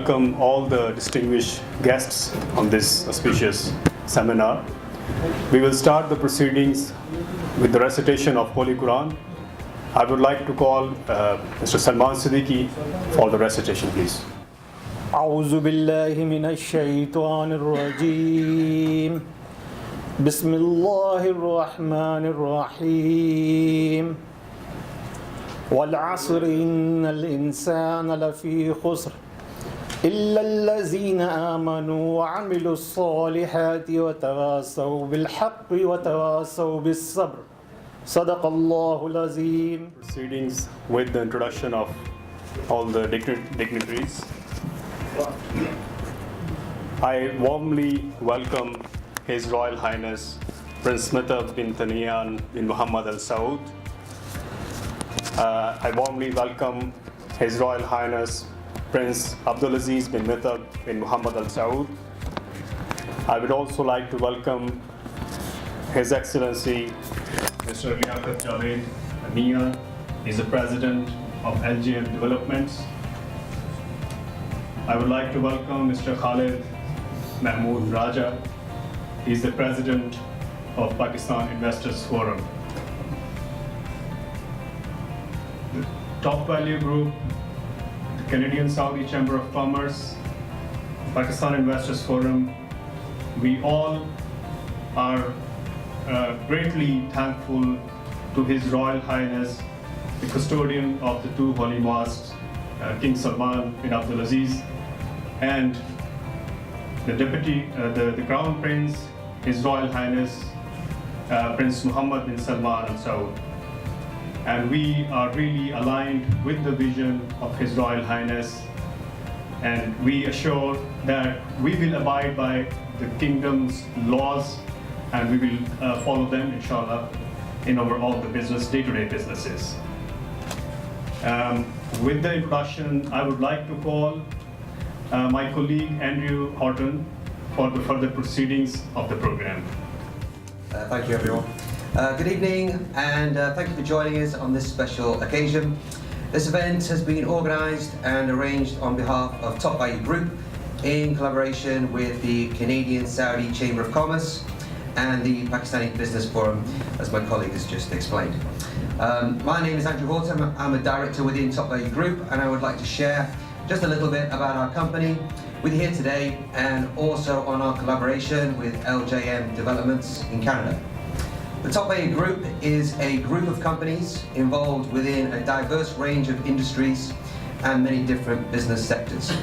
welcome all the distinguished guests on this auspicious seminar. We will start the proceedings with the recitation of Holy Quran. I would like to call Mr. Salman Siddiqui for the recitation, please. أعوذ بالله من الشيطان الرجيم بسم الله الرحمن الرحيم والعصر إن الإنسان لفي خسر إلا الذين آمنوا وعملوا الصالحات وتواصوا بالحق وتواصوا بالصبر صدق الله العظيم. Proceedings with the introduction of all the dignitaries. I warmly welcome His Royal Highness Prince Mehmood bin Tanvir bin Muhammad Al Saud. I warmly welcome His Royal Highness Prince Abdulaziz bin Mehmood bin Muhammad Al Saud. I would also like to welcome His Excellency Mr. Liaquat Javed Mian. He's the President of LJM Development. I would like to welcome Mr. Khalid Mehmood Raja. He's the President of Pakistan Investors Forum. The Top Value Group, the Canadian Saudi Chamber of Commerce, Pakistan Investors Forum, we all are greatly thankful to His Royal Highness, the custodian of the two holy mosques, King Salman bin Abdulaziz, and the Deputy, the Crown Prince, His Royal Highness, Prince Muhammad bin Salman Al Saud. And we are really aligned with the vision of His Royal Highness, and we assure that we will abide by the kingdom's laws and we will follow them, inshallah, in our all the day-to-day businesses. With the introduction, I would like to call my colleague Andrew Horton for the further proceedings of the program. Thank you, everyone. Good evening, and thank you for joining us on this special occasion. This event has been organised and arranged on behalf of Top Value Group in collaboration with the Canadian Saudi Chamber of Commerce and the Pakistani Business Forum, as my colleague has just explained. My name is Andrew Horton. I'm a director within Top Value Group, and I would like to share just a little bit about our company with you here today, and also on our collaboration with LJM Development in Canada. The Top Value Group is a group of companies involved within a diverse range of industries and many different business sectors.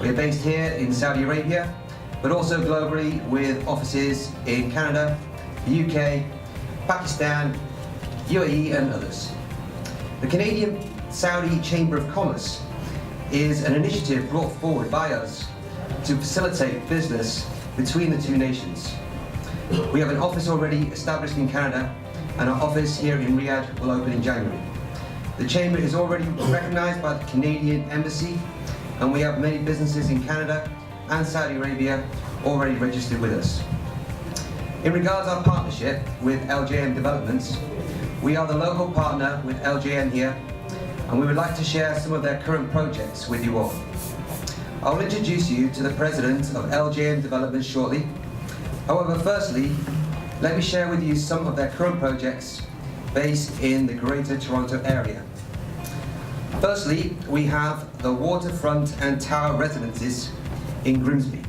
We are based here in Saudi Arabia, but also globally with offices in Canada, the UK, Pakistan, UAE and others. The Canadian Saudi Chamber of Commerce is an initiative brought forward by us to facilitate business between the two nations. We have an office already established in Canada, and our office here in Riyadh will open in January. The Chamber is already recognised by the Canadian Embassy, and we have many businesses in Canada and Saudi Arabia already registered with us. In regards to our partnership with LJM Development, we are the local partner with LJM here, and we would like to share some of their current projects with you all. I'll introduce you to the President of LJM Development shortly. However, firstly, let me share with you some of their current projects based in the Greater Toronto area. Firstly, we have the Waterfront and Tower Residences in Grimsby.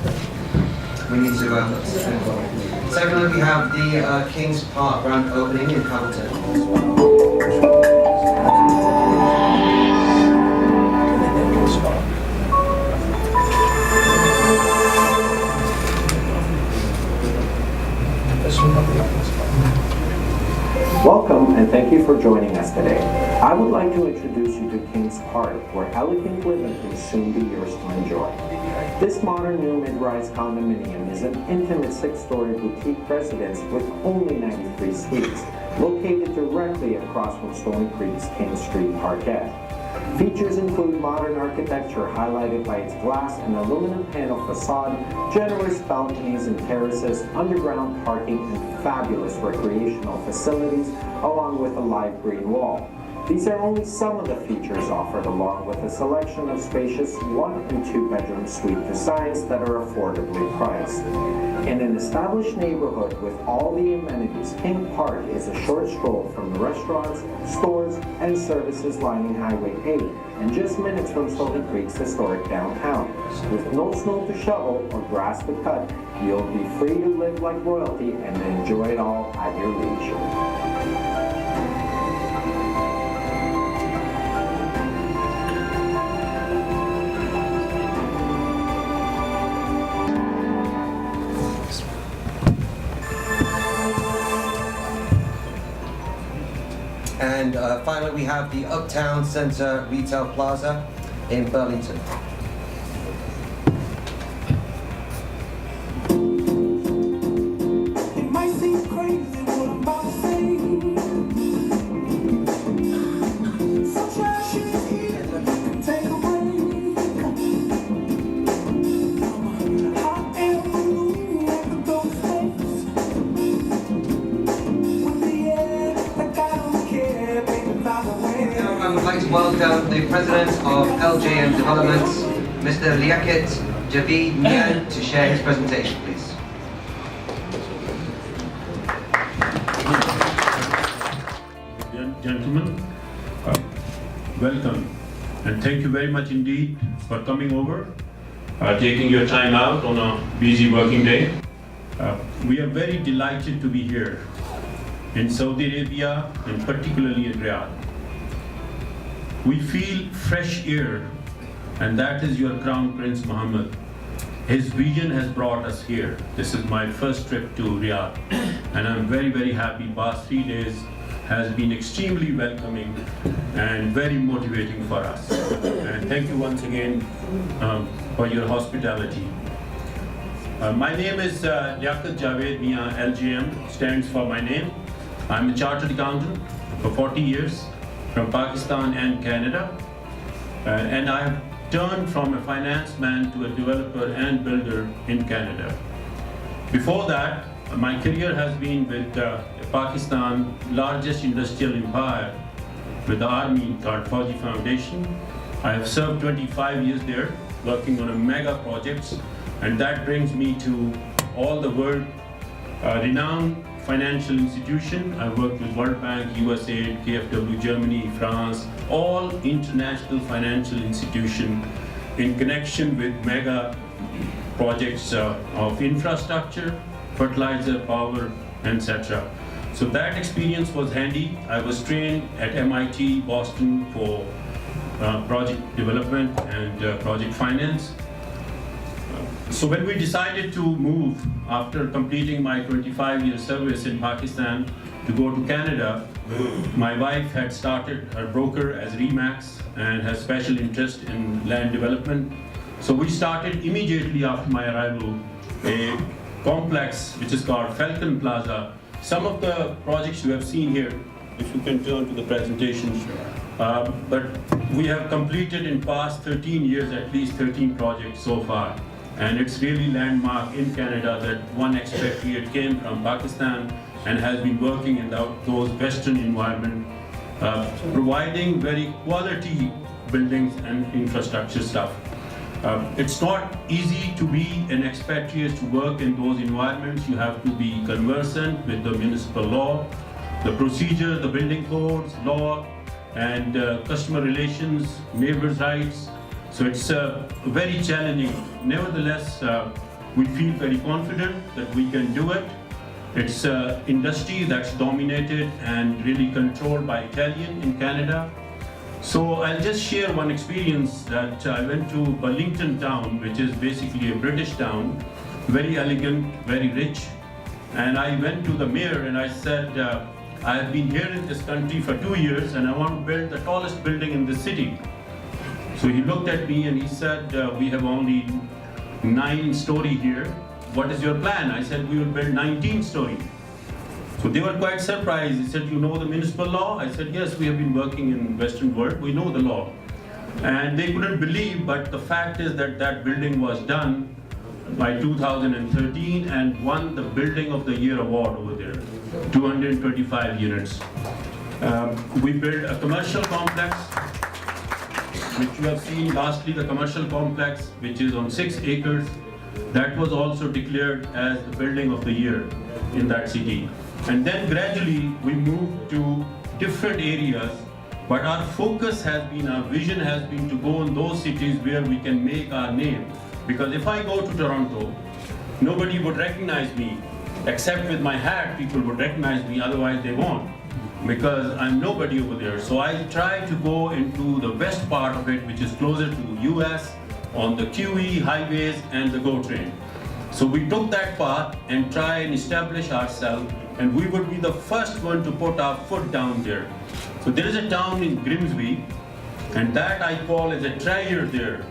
We need to. Secondly, we have the King's Park grand opening in Hamilton. Welcome and thank you for joining us today. I would like to introduce you to King's Park, where elegant living can soon be yours to enjoy. This modern new mid-rise condominium is an intimate 6-story boutique residence with only 93 suites, located directly across from Stony Creek's King Street Parkette. Features include modern architecture highlighted by its glass and aluminum panel facade, generous balconies and terraces, underground parking, and fabulous recreational facilities, along with a live green wall. These are only some of the features offered, along with a selection of spacious 1- and 2-bedroom suite designs that are affordably priced. In an established neighborhood with all the amenities, King Park is a short stroll from the restaurants, stores, and services lining Highway 8, and just minutes from Stony Creek's historic downtown. With no snow to shovel or grass to cut, you'll be free to live like royalty and enjoy it all at your leisure. And finally, we have the Uptown Center Retail Plaza in Burlington. It might seem crazy what I'm about to say. Some trash is here that you can take away. Hot air balloon like a ghost face. With the air like I don't care, baby, fly away. Now I would like to welcome the President of LJM Development, Mr. Liaquat, Javed Mian, to share his presentation, please. Gentlemen, welcome and thank you very much indeed for coming over, taking your time out on a busy working day. We are very delighted to be here in Saudi Arabia and particularly in Riyadh. We feel fresh air, and that is your Crown Prince Mohammed. His vision has brought us here. This is my first trip to Riyadh, and I'm very, very happy. Past 3 days has been extremely welcoming and very motivating for us. And thank you once again for your hospitality. My name is Liaquat Javed Mian. LJM stands for my name. I'm a chartered accountant for 40 years from Pakistan and Canada. And I have turned from a finance man to a developer and builder in Canada. Before that, my career has been with Pakistan's largest industrial empire, with the army called Fauji Foundation. I have served 25 years there, working on a mega projects, and that brings me to all the world renowned financial institution. I worked with World Bank, USAID, KfW, Germany, France, all international financial institution in connection with mega projects of infrastructure, fertilizer, power, etc. So that experience was handy. I was trained at MIT, Boston for project development and project finance. So when we decided to move after completing my 25-year service in Pakistan to go to Canada, my wife had started her broker as Remax and has special interest in land development. So we started immediately after my arrival a complex which is called Falcon Plaza. Some of the projects you have seen here, if you can turn to the presentation, but we have completed in past 13 years at least 13 projects so far. And it's really landmark in Canada that one expatriate came from Pakistan and has been working in those Western environment, providing very quality buildings and infrastructure stuff. It's not easy to be an expatriate to work in those environments. You have to be conversant with the municipal law, the procedure, the building codes, law, and customer relations, neighbors' rights. So it's very challenging. Nevertheless, we feel very confident that we can do it. It's an industry that's dominated and really controlled by Italian in Canada. So I'll just share one experience that I went to Burlington town, which is basically a British town, very elegant, very rich. And I went to the mayor and I said, I have been here in this country for 2 years and I want to build the tallest building in the city. So he looked at me and he said, we have only 9-story here. What is your plan? I said, we will build 19-story. So they were quite surprised. He said, you know the municipal law? I said, yes, we have been working in Western world. We know the law. And they couldn't believe, but the fact is that that building was done by 2013 and won the Building of the Year award over there, 225 units. We built a commercial complex, which you have seen. Lastly, the commercial complex, which is on 6 acres, that was also declared as the Building of the Year in that city. And then gradually we moved to different areas, but our focus has been, our vision has been to go in those cities where we can make our name. Because if I go to Toronto, nobody would recognize me, except with my hat, people would recognize me, otherwise they won't, because I'm nobody over there. So I try to go into the west part of it, which is closer to US, on the QE, highways, and the GO train. So we took that path and try and establish ourselves, and we would be the first one to put our foot down there. So there is a town in Grimsby, and that I call as a treasure there,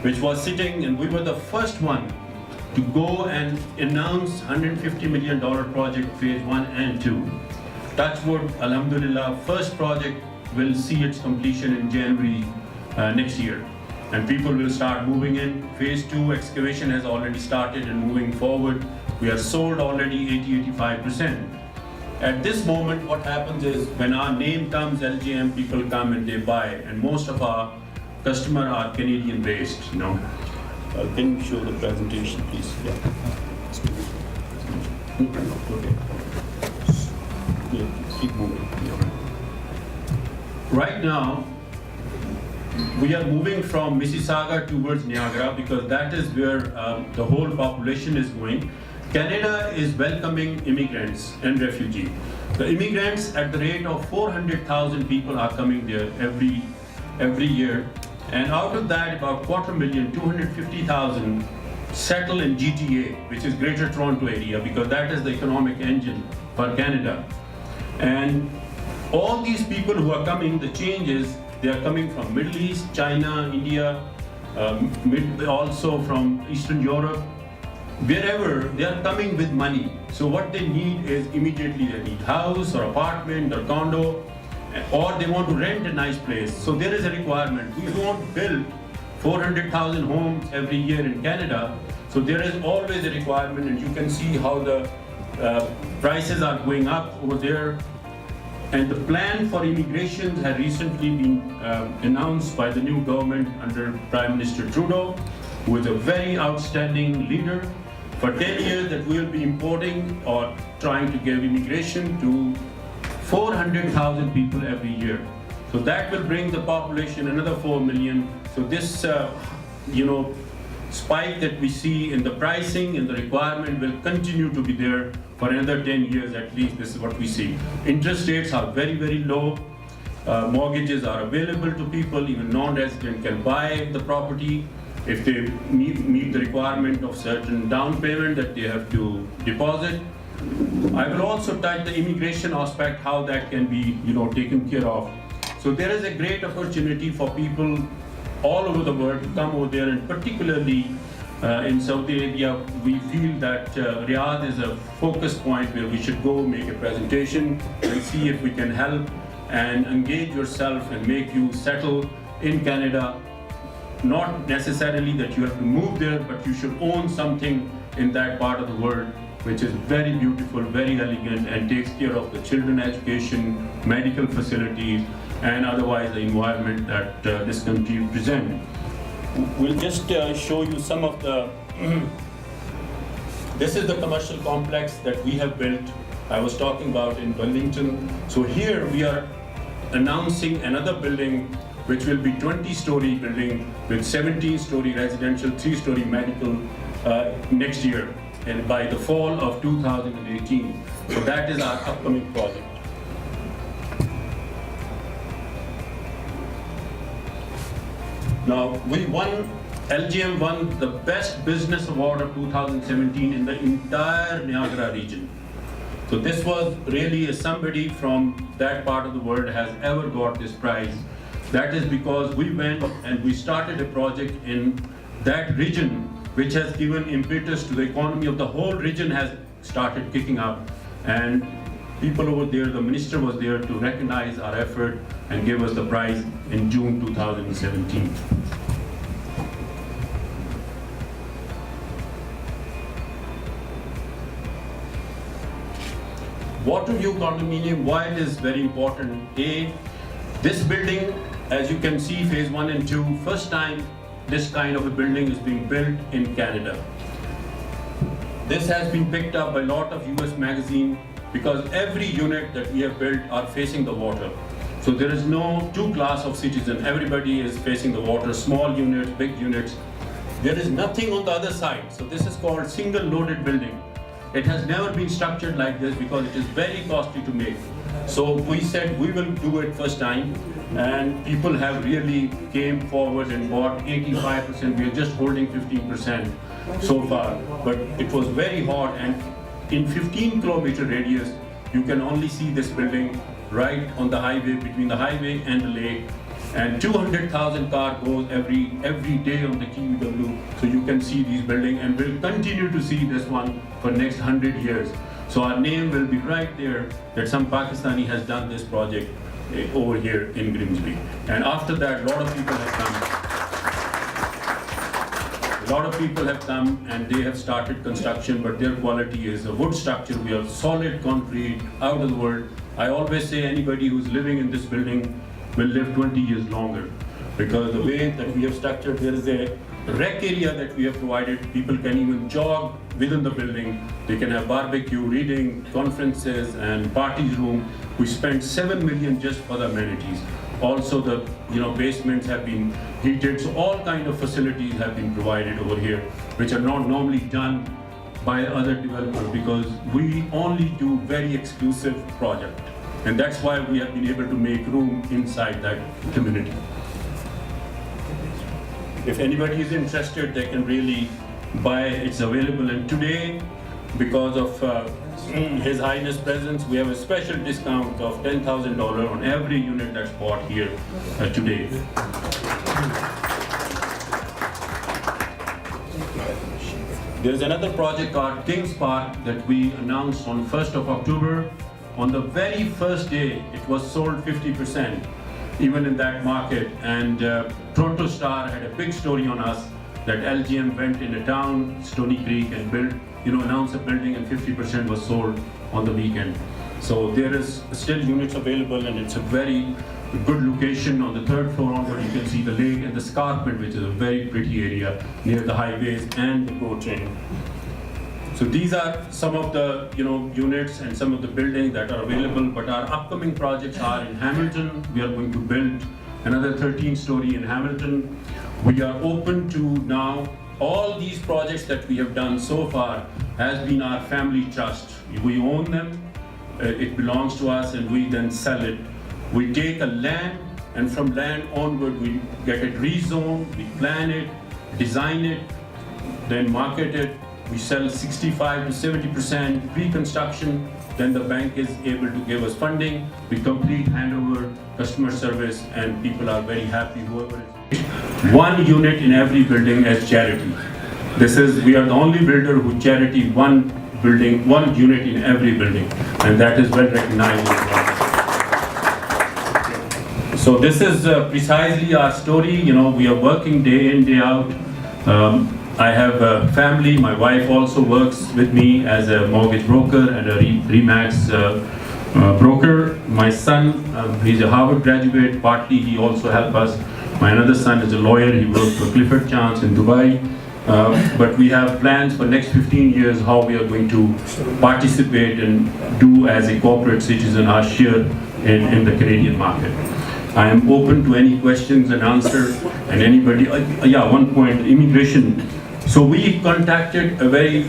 which was sitting, and we were the first one to go and announce $150 million project phase 1 and 2. Touchwood, alhamdulillah, first project will see its completion in January next year. And people will start moving in. Phase 2 excavation has already started and moving forward. We are sold already 80-85%. At this moment, what happens is when our name comes, LJM, people come and they buy, and most of our customers are Canadian based, you know. Can you show the presentation, please? Yeah. Okay. Yeah, keep moving. Yeah. Right now, we are moving from Mississauga towards Niagara because that is where the whole population is going. Canada is welcoming immigrants and refugees. The immigrants at the rate of 400,000 people are coming there every year. And out of that, about 250,000, 250,000 settle in GTA, which is Greater Toronto area, because that is the economic engine for Canada. And all these people who are coming, the change is they are coming from Middle East, China, India, also from Eastern Europe, wherever they are coming with money. So what they need is immediately they need house or apartment or condo, or they want to rent a nice place. So there is a requirement. We don't build 400,000 homes every year in Canada. So there is always a requirement, and you can see how the prices are going up over there. And the plan for immigration has recently been announced by the new government under Prime Minister Trudeau, who is a very outstanding leader. For 10 years that we will be importing or trying to give immigration to 400,000 people every year. So that will bring the population another 4 million. So this, spike that we see in the pricing and the requirement will continue to be there for another 10 years at least. This is what we see. Interest rates are very, very low. Mortgages are available to people. Even non-resident can buy the property if they meet the requirement of certain down payment that they have to deposit. I will also touch the immigration aspect, how that can be, taken care of. So there is a great opportunity for people all over the world to come over there, and particularly in Saudi Arabia, we feel that Riyadh is a focus point where we should go make a presentation and see if we can help and engage yourself and make you settle in Canada. Not necessarily that you have to move there, but you should own something in that part of the world, which is very beautiful, very elegant, and takes care of the children education, medical facilities, and otherwise the environment that this country presents. We'll just show you some of the, this is the commercial complex that we have built, I was talking about in Burlington. So here we are announcing another building which will be 20-story building with 17-story residential, 3-story medical, next year, and by the fall of 2018. So that is our upcoming project. Now, LJM won the Best Business Award of 2017 in the entire Niagara region. So this was really somebody from that part of the world has ever got this prize. That is because we went and we started a project in that region which has given impetus to the economy of the whole region has started kicking up. And people over there, the minister was there to recognize our effort and give us the prize in June 2017. Water view condominium, why it is very important? This building, as you can see, phase 1 and 2, first time this kind of a building is being built in Canada. This has been picked up by a lot of US magazines because every unit that we have built are facing the water. So there is no two class of citizen. Everybody is facing the water, small units, big units. There is nothing on the other side. So this is called single loaded building. It has never been structured like this because it is very costly to make. So we said we will do it first time, and people have really came forward and bought 85%. We are just holding 15% so far, but it was very hot, and in 15-kilometer radius, you can only see this building right on the highway, between the highway and the lake. And 200,000 cars goes every day on the QEW, so you can see these buildings, and we'll continue to see this one for next 100 years. So our name will be right there that some Pakistani has done this project over here in Grimsby. And after that, a lot of people have come. A lot of people have come and they have started construction, but their quality is a wood structure. We have solid concrete, out of the world. I always say anybody who's living in this building will live 20 years longer, because the way that we have structured, there is a rec area that we have provided. People can even jog within the building. They can have barbecue, reading, conferences, and parties room. We spent $7 million just for the amenities. Also, the basements have been heated. So all kind of facilities have been provided over here, which are not normally done by other developers, because we only do very exclusive projects. And that's why we have been able to make room inside that community. If anybody is interested, they can really buy. It's available. And today, because of His Highness presence, we have a special discount of $10,000 on every unit that's bought here today. There's another project called Kings Park that we announced on 1st of October. On the very first day, it was sold 50%, even in that market. And Toronto Star had a big story on us that LJM went in a town, Stony Creek, and built, announced a building, and 50% was sold on the weekend. So there is still units available, and it's a very good location. On the third floor onward, you can see the lake and the escarpment, which is a very pretty area near the highways and the GO train. So these are some of the units and some of the buildings that are available, but our upcoming projects are in Hamilton. We are going to build another 13-story in Hamilton. We are open to now, all these projects that we have done so far has been our family trust. We own them, it belongs to us, and we then sell it. We take a land, and from land onward we get it rezoned, we plan it, design it, then market it. We sell 65 to 70% pre-construction, then the bank is able to give us funding. We complete handover, customer service, and people are very happy, whoever is. One unit in every building as charity. We are the only builder who charity one unit in every building, and that is well recognized. So this is precisely our story. We are working day in, day out. I have a family. My wife also works with me as a mortgage broker and a Remax broker. My son, he's a Harvard graduate. Partly he also helps us. My another son is a lawyer. He works for Clifford Chance in Dubai. But we have plans for next 15 years how we are going to participate and do as a corporate citizen our share in the Canadian market. I am open to any questions and answers, and anybody. One point, immigration. So we contacted a very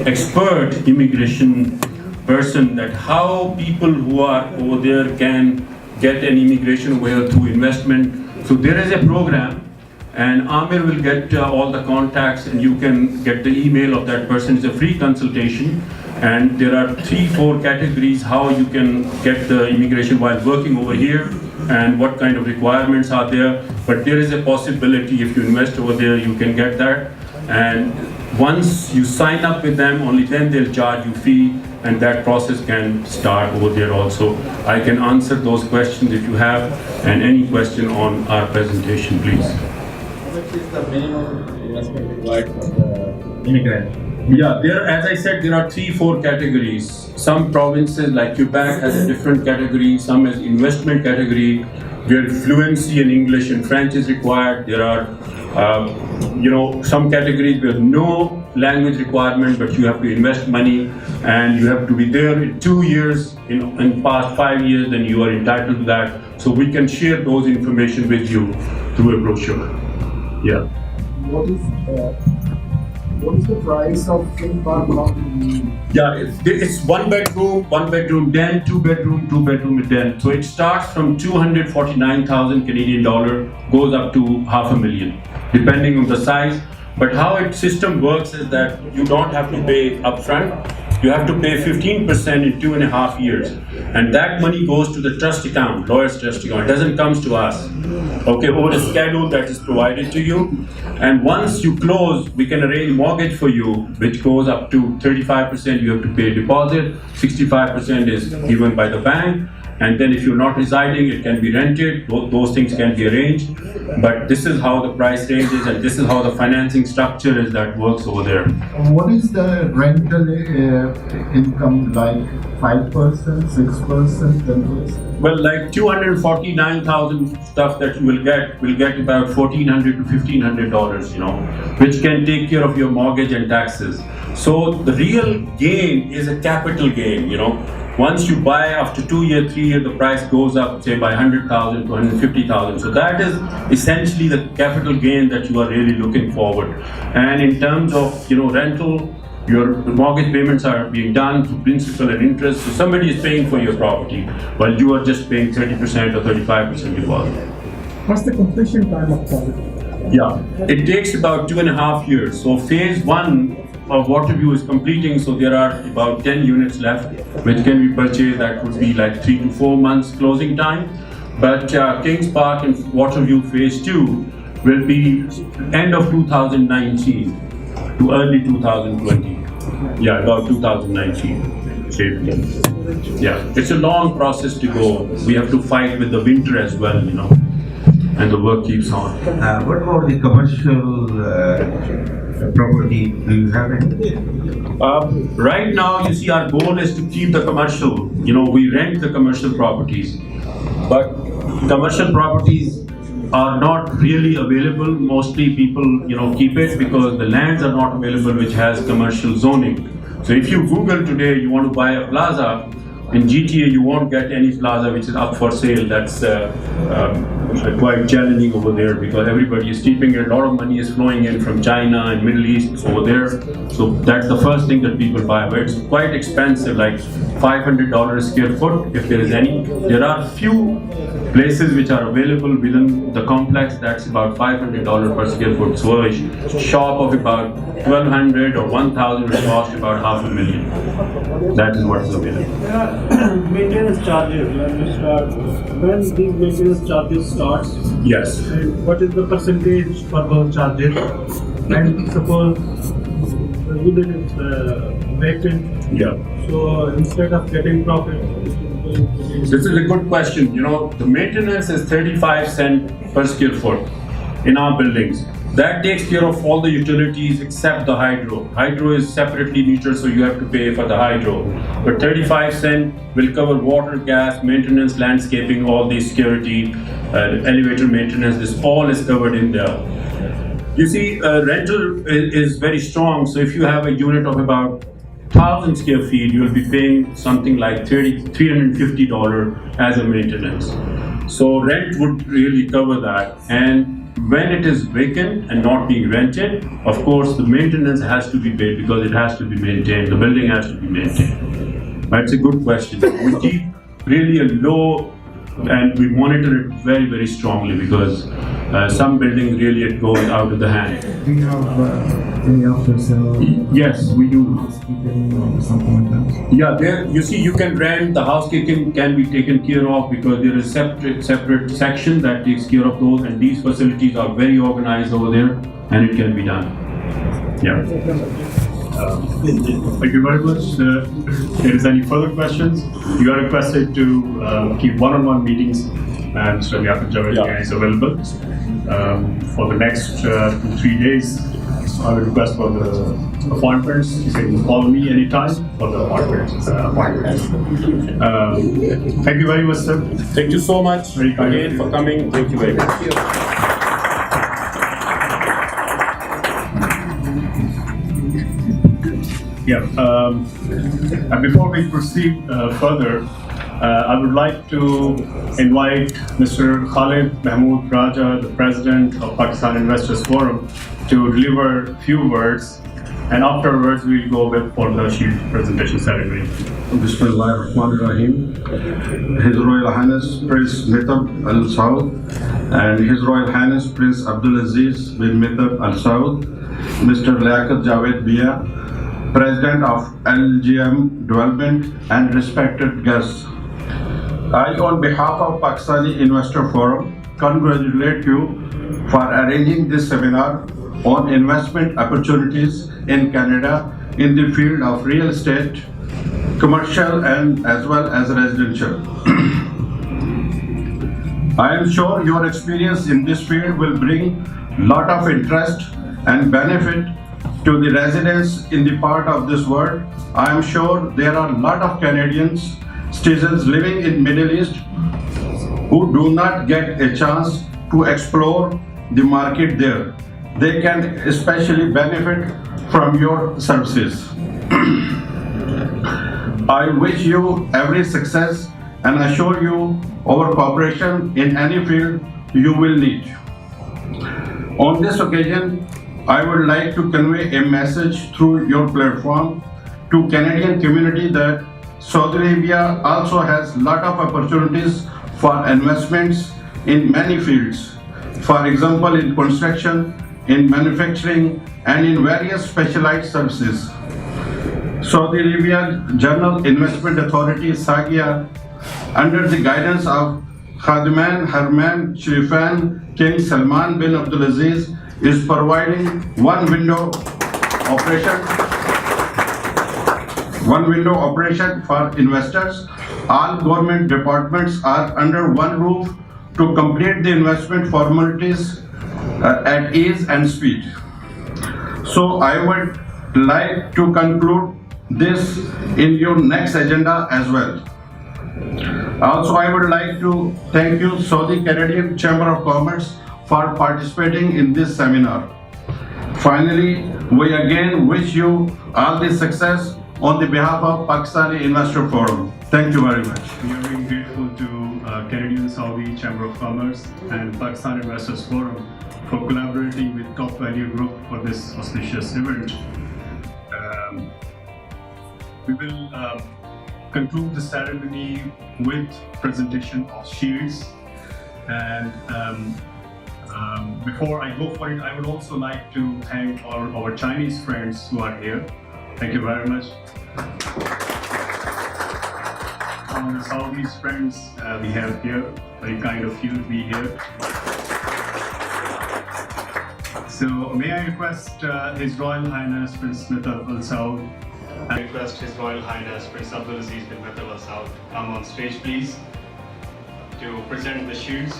expert immigration person that how people who are over there can get an immigration over here through investment. So there is a program, and Amir will get all the contacts, and you can get the email of that person. It's a free consultation, and there are 3-4 categories how you can get the immigration while working over here, and what kind of requirements are there. But there is a possibility if you invest over there, you can get that. And once you sign up with them, only then they'll charge you fee, and that process can start over there also. I can answer those questions if you have, and any question on our presentation, please. How much is the minimum investment required for the immigrant? Yeah, there, as I said, there are 3-4 categories. Some provinces like Quebec has a different category, some has investment category, where fluency in English and French is required. There are, some categories where no language requirement, but you have to invest money, and you have to be there in 2 years, in past 5 years, then you are entitled to that. So we can share those information with you through a brochure. Yeah. What is the price of King Park property? Yeah, it's one bedroom den, 2 bedroom den. So it starts from 249,000 Canadian dollar, goes up to $500,000, depending on the size. But how its system works is that you don't have to pay upfront. You have to pay 15% in 2.5 years. And that money goes to the trust account, lawyer's trust account. It doesn't come to us. Okay, over a schedule that is provided to you. And once you close, we can arrange mortgage for you, which goes up to 35% you have to pay a deposit, 65% is given by the bank. And then if you're not residing, it can be rented. Those things can be arranged. But this is how the price range is, and this is how the financing structure is that works over there. What is the rental income like? 5%, 6%, 10%? Well, like 249,000 stuff that you will get about $1,400 to $1,500, which can take care of your mortgage and taxes. So the real gain is a capital gain, Once you buy after 2 years, 3 years, the price goes up, say by 100,000 to 150,000. So that is essentially the capital gain that you are really looking forward. And in terms of rental, your mortgage payments are being done through principal and interest. So somebody is paying for your property while you are just paying 30% or 35% deposit. What's the completion time of project? Yeah, it takes about 2.5 years. So phase 1 of Waterview is completing, so there are about 10 units left, which can be purchased. That would be like 3 to 4 months closing time. But Kings Park and Waterview phase 2 will be end of 2019 to early 2020. Yeah, about 2019. Yeah, it's a long process to go. We have to fight with the winter as well, and the work keeps on. What about the commercial property? Do you have any? Right now, you see, our goal is to keep the commercial. We rent the commercial properties, but commercial properties are not really available. Mostly people, keep it because the lands are not available which has commercial zoning. So if you Google today, you want to buy a plaza, in GTA you won't get any plaza which is up for sale. That's quite challenging over there because everybody is keeping it. A lot of money is flowing in from China and Middle East over there. So that's the first thing that people buy. But it's quite expensive, like $500 a square foot if there is any. There are few places which are available within the complex. That's about $500 per square foot. So a shop of about $1,200 or $1,000 will cost about $500,000. That is what is available. Maintenance charges when you start. When these maintenance charges starts, Yes. and what is the percentage for those charges? And suppose the unit is vacant, Yeah. so instead of getting profit, This is a good question. The maintenance is 35 cents per square foot in our buildings. That takes care of all the utilities except the hydro. Hydro is separately metered, so you have to pay for the hydro. But 35 cents will cover water, gas, maintenance, landscaping, all the security, elevator maintenance. This all is covered in there. You see, rental is very strong. So if you have a unit of about 1,000 square feet, you will be paying something like $350 as a maintenance. So rent would really cover that. And when it is vacant and not being rented, of course the maintenance has to be paid because it has to be maintained, the building has to be maintained. That's a good question. We keep really a low and we monitor it very, very strongly because some buildings really it goes out of the hand. Do you have any after sale Yes, we do. housekeeping or something like that? Yeah, there you see you can rent, the housekeeping can be taken care of because there is separate section that takes care of those, and these facilities are very organized over there and it can be done. Yeah. Thank you very much. If there is any further questions, you are requested to keep one-on-one meetings, and Mr. Liaquat Javed is available for the next 2-3 days. I will request for the appointments. You can call me anytime for the appointments. Thank you very much, sir. Thank you so much Very kind of again you. for coming. Thank you very much. Yeah. And before we proceed further, I would like to invite Mr. Khalid Mehmood Raja, the President of Pakistan Investors Forum, to deliver a few words, and afterwards we'll go with for the shield presentation ceremony. Bismillahirrahmanirrahim. His Royal Highness Prince Mehtab Al Saud and His Royal Highness Prince Abdulaziz bin Mehtab Al Saud, Mr. Liaquat Javed Bia, President of LJM Development, and respected guests. I, on behalf of Pakistani Investor Forum, congratulate you for arranging this seminar on investment opportunities in Canada in the field of real estate, commercial and as well as residential. I am sure your experience in this field will bring lot of interest and benefit to the residents in the part of this world. I am sure there are a lot of Canadians, citizens living in Middle East who do not get a chance to explore the market there. They can especially benefit from your services. I wish you every success and assure you our cooperation in any field you will need. On this occasion, I would like to convey a message through your platform to Canadian community that Saudi Arabia also has lot of opportunities for investments in many fields. For example, in construction, in manufacturing, and in various specialized services. Saudi Arabia General Investment Authority (SAGIA), under the guidance of Khadiman Harman Sharifan King Salman bin Abdulaziz, is providing one window operation for investors. All government departments are under one roof to complete the investment formalities at ease and speed. So I would like to conclude this in your next agenda as well. Also, I would like to thank you, Saudi Canadian Chamber of Commerce, for participating in this seminar. Finally, we again wish you all the success on the behalf of Pakistani Investor Forum. Thank you very much. We are very grateful to Canadian Saudi Chamber of Commerce and Pakistan Investors Forum for collaborating with Top Value Group for this auspicious event. We will conclude the ceremony with presentation of shields, and before I go for it, I would also like to thank our Chinese friends who are here. Thank you very much. Our Saudis friends we have here, very kind of you to be here. So may I request His Royal Highness Prince Mehtab Al Saud. I request His Royal Highness Prince Abdulaziz bin Mehtab Al Saud come on stage, please, to present the shields.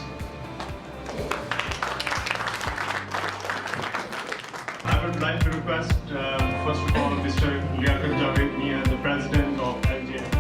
I would like to request, first of all, Mr. Liaquat Javed, the President of LJM.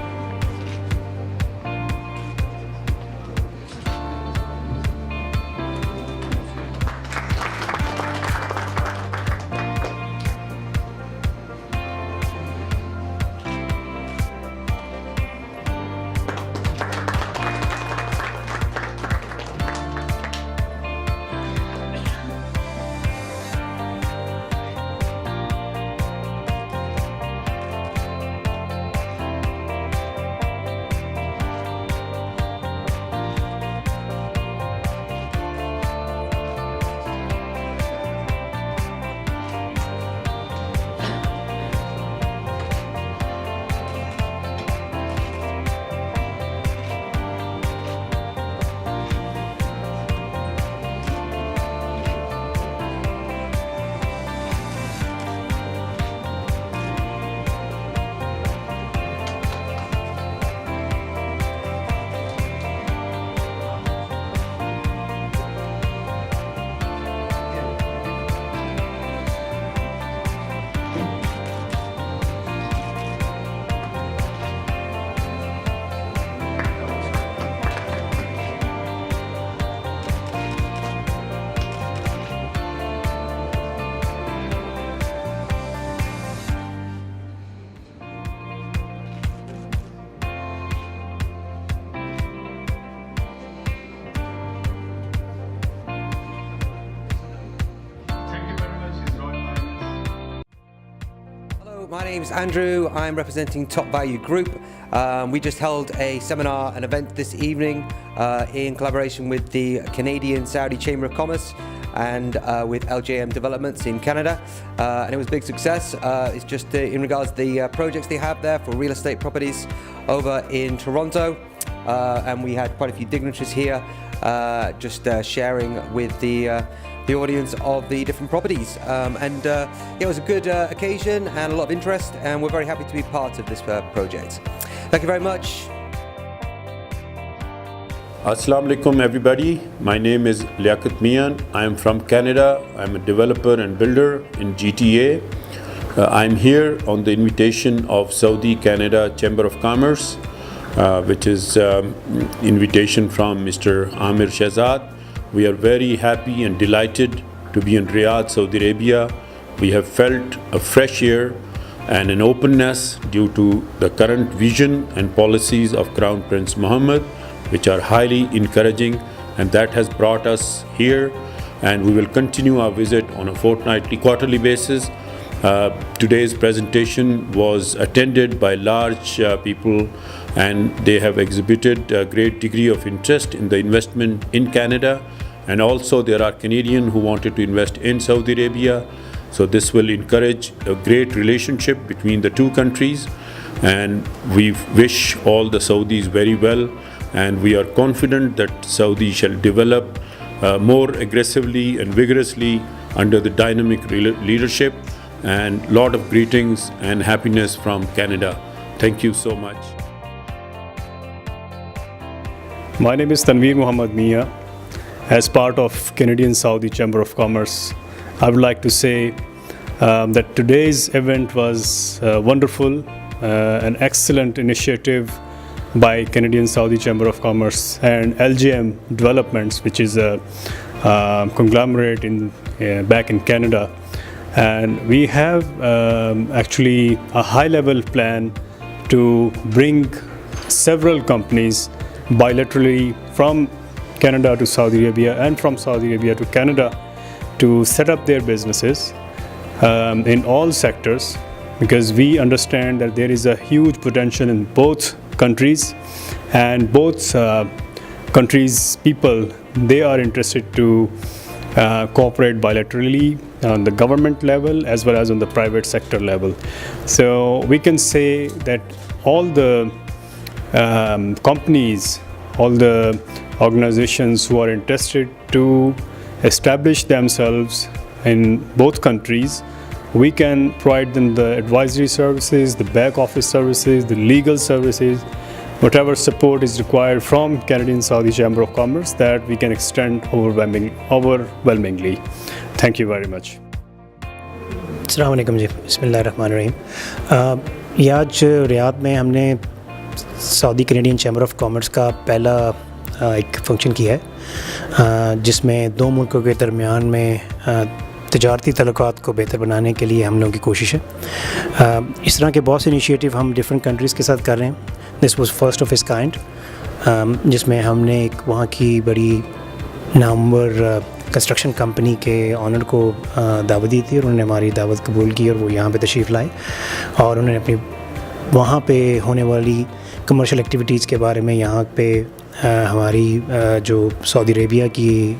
My name's Andrew. I'm representing Top Value Group. We just held a seminar, an event this evening in collaboration with the Canadian Saudi Chamber of Commerce and with LJM Developments in Canada, and it was a big success. It's just in regards to the projects they have there for real estate properties over in Toronto, and we had quite a few dignitaries here just sharing with the audience of the different properties, and it was a good occasion and a lot of interest, and we're very happy to be part of this project. Thank you very much. Assalamu alaikum everybody. My name is Liaquat Mian. I am from Canada. I'm a developer and builder in GTA. I'm here on the invitation of Saudi Canada Chamber of Commerce, which is invitation from Mr. Amir Shahzad. We are very happy and delighted to be in Riyadh, Saudi Arabia. We have felt a fresh air and an openness due to the current vision and policies of Crown Prince Mohammed, which are highly encouraging, and that has brought us here, and we will continue our visit on a fortnightly, quarterly basis. Today's presentation was attended by large people, and they have exhibited a great degree of interest in the investment in Canada, and also there are Canadians who wanted to invest in Saudi Arabia. So this will encourage a great relationship between the two countries, and we wish all the Saudis very well, and we are confident that Saudi shall develop more aggressively and vigorously under the dynamic leadership, and lot of greetings and happiness from Canada. Thank you so much. My name is Tanvir Mian. As part of Canadian Saudi Chamber of Commerce, I would like to say that today's event was wonderful, an excellent initiative by Canadian Saudi Chamber of Commerce and LJM Developments, which is a conglomerate back in Canada. And we have actually a high-level plan to bring several companies bilaterally from Canada to Saudi Arabia and from Saudi Arabia to Canada to set up their businesses in all sectors, because we understand that there is a huge potential in both countries, and both countries' people, they are interested to cooperate bilaterally on the government level as well as on the private sector level. So we can say that all the companies, all the organizations who are interested to establish themselves in both countries, we can provide them the advisory services, the back office services, the legal services, whatever support is required from Canadian Saudi Chamber of Commerce, that we can extend overwhelmingly. Thank you very much. अस्सलाम वालेकुम जी, बिस्मिल्लाहिर्रहमानिर्रहीम। ये आज Riyadh में हमने Saudi Canadian chamber of commerce का पहला एक फंक्शन किया है, जिसमें दो मुल्कों के दरमियान में तिजारती तल्लुकात को बेहतर बनाने के लिए हम लोगों की कोशिश है। इस तरह के बहुत से इनिशिएटिव हम डिफरेंट कंट्रीज़ के साथ कर रहे हैं। This was first of its kind, जिसमें हमने एक वहाँ की बड़ी नामवर कंस्ट्रक्शन कंपनी के ऑनर को दावत दी थी, और उन्होंने हमारी दावत कबूल की और वो यहाँ पे तशरीफ़ लाए, और उन्होंने अपनी वहाँ पे होने वाली कमर्शियल एक्टिविटीज़ के बारे में यहाँ पे हमारी जो सऊदी अरेबिया की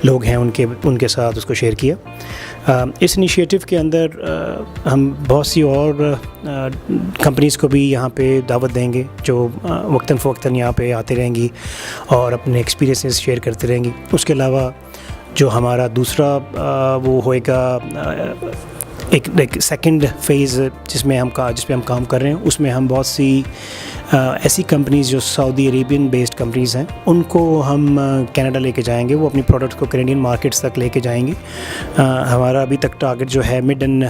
लोग हैं उनके साथ उसको शेयर किया। इस इनिशिएटिव के अंदर हम बहुत सी और कंपनीज़ को भी यहाँ पे दावत देंगे, जो वक्तन फ़वक्तन यहाँ पे आते रहेंगी और अपने एक्सपीरियंसेस शेयर करते रहेंगी। उसके अलावा जो हमारा दूसरा वो होएगा एक सेकंड फेज़ जिस पे हम काम कर रहे हैं, उसमें हम बहुत सी ऐसी कंपनीज़ जो सऊदी अरेबियन बेस्ड कंपनीज़ हैं उनको हम कनाडा लेके जाएंगे, वो अपनी प्रोडक्ट्स को कैनेडियन मार्केट्स तक लेके जाएंगे। हमारा अभी तक टारगेट जो है mid and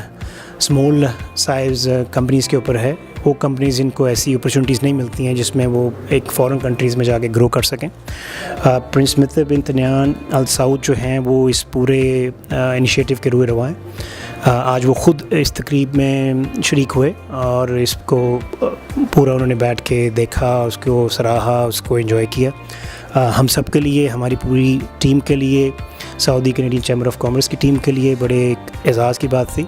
small size companies के ऊपर है। वो कंपनीज़ जिनको ऐसी अपॉर्चुनिटीज़ नहीं मिलती हैं जिसमें वो एक फ़ॉरेन कंट्रीज़ में जाके ग्रो कर सकें। प्रिंस मित्तर बिन तनयान अल सऊद जो हैं वो इस पूरे इनिशिएटिव के रूए रवा हैं। आज वो ख़ुद इस तकरीब में शरीक हुए और इसको पूरा उन्होंने बैठ के देखा, उसको सराहा, उसको एंजॉय किया। हम सब के लिए, हमारी पूरी टीम के लिए, Saudi Canadian chamber of commerce की टीम के लिए बड़े एक एज़ाज़ की बात थी।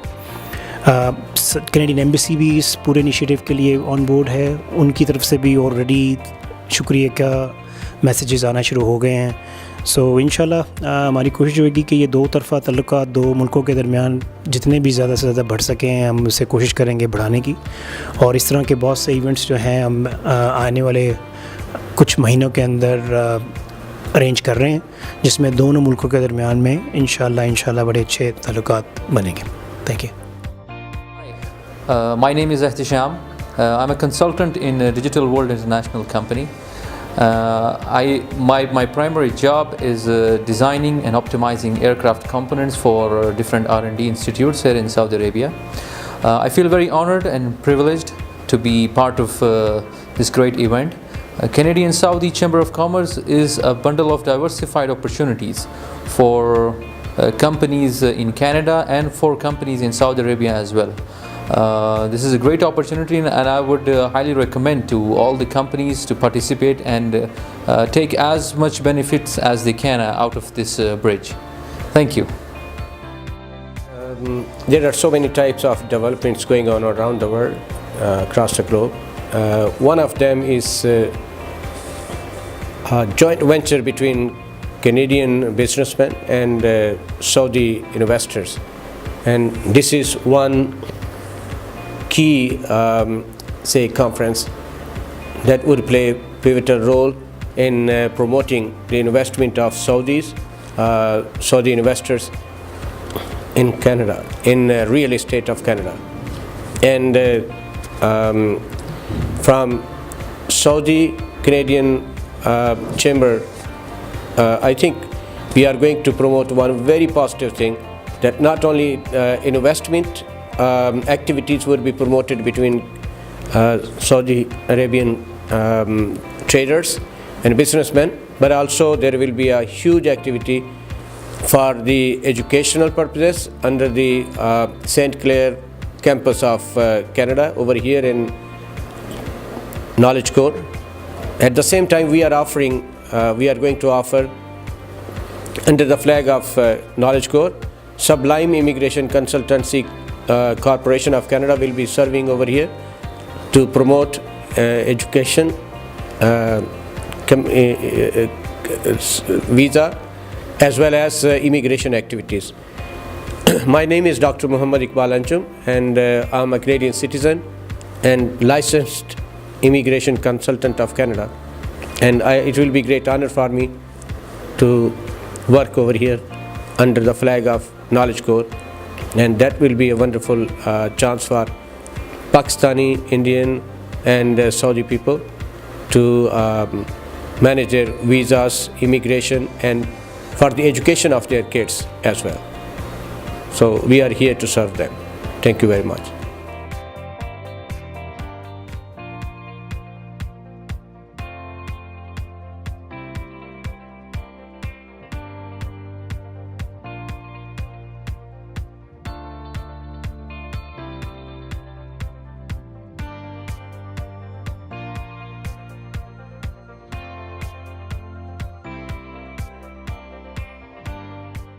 कैनेडियन एम्बेसी भी इस पूरे इनिशिएटिव के लिए ऑन बोर्ड है, उनकी तरफ से भी ऑलरेडी शुक्रिया का मैसेजेस आना शुरू हो गए हैं। सो इंशाल्लाह हमारी कोशिश होगी कि ये दो तरफ़ा तल्लुकात दो मुल्कों के दरमियान जितने भी ज़्यादा से ज़्यादा बढ़ सकें, हम उसे कोशिश करेंगे बढ़ाने की। और इस तरह के बहुत से इवेंट्स जो हैं हम आने वाले कुछ महीनों के अंदर अरेंज कर रहे हैं, जिसमें दोनों मुल्कों के दरमियान में इंशाल्लाह बड़े अच्छे ताल्लुकात बनेंगे। Thank you. My name is Ethisham. I'm a consultant in a Digital World International company. My primary job is designing and optimizing aircraft components for different R&D institutes here in Saudi Arabia. I feel very honored and privileged to be part of this great event. Canadian Saudi Chamber of Commerce is a bundle of diversified opportunities for companies in Canada and for companies in Saudi Arabia as well. This is a great opportunity, and I would highly recommend to all the companies to participate and take as much benefits as they can out of this bridge. Thank you. There are so many types of developments going on around the world, across the globe. One of them is a joint venture between Canadian businessmen and Saudi investors, and this is one key conference that would play a pivotal role in promoting the investment of Saudi investors in Canada, in real estate of Canada. And from Saudi Canadian Chamber, I think we are going to promote one very positive thing, that not only investment activities would be promoted between Saudi Arabian traders and businessmen, but also there will be a huge activity for the educational purposes under the St. Clair campus of Canada over here in Knowledge Core. At the same time, we are going to offer under the flag of Knowledge Core, Sublime Immigration Consultancy Corporation of Canada will be serving over here to promote education, visa, as well as immigration activities. My name is Dr. Muhammad Iqbal Anjum, and I'm a Canadian citizen and licensed immigration consultant of Canada. And it will be a great honor for me to work over here under the flag of Knowledge Core, and that will be a wonderful chance for Pakistani, Indian and Saudi people to manage their visas, immigration, and for the education of their kids as well. So we are here to serve them. Thank you very much.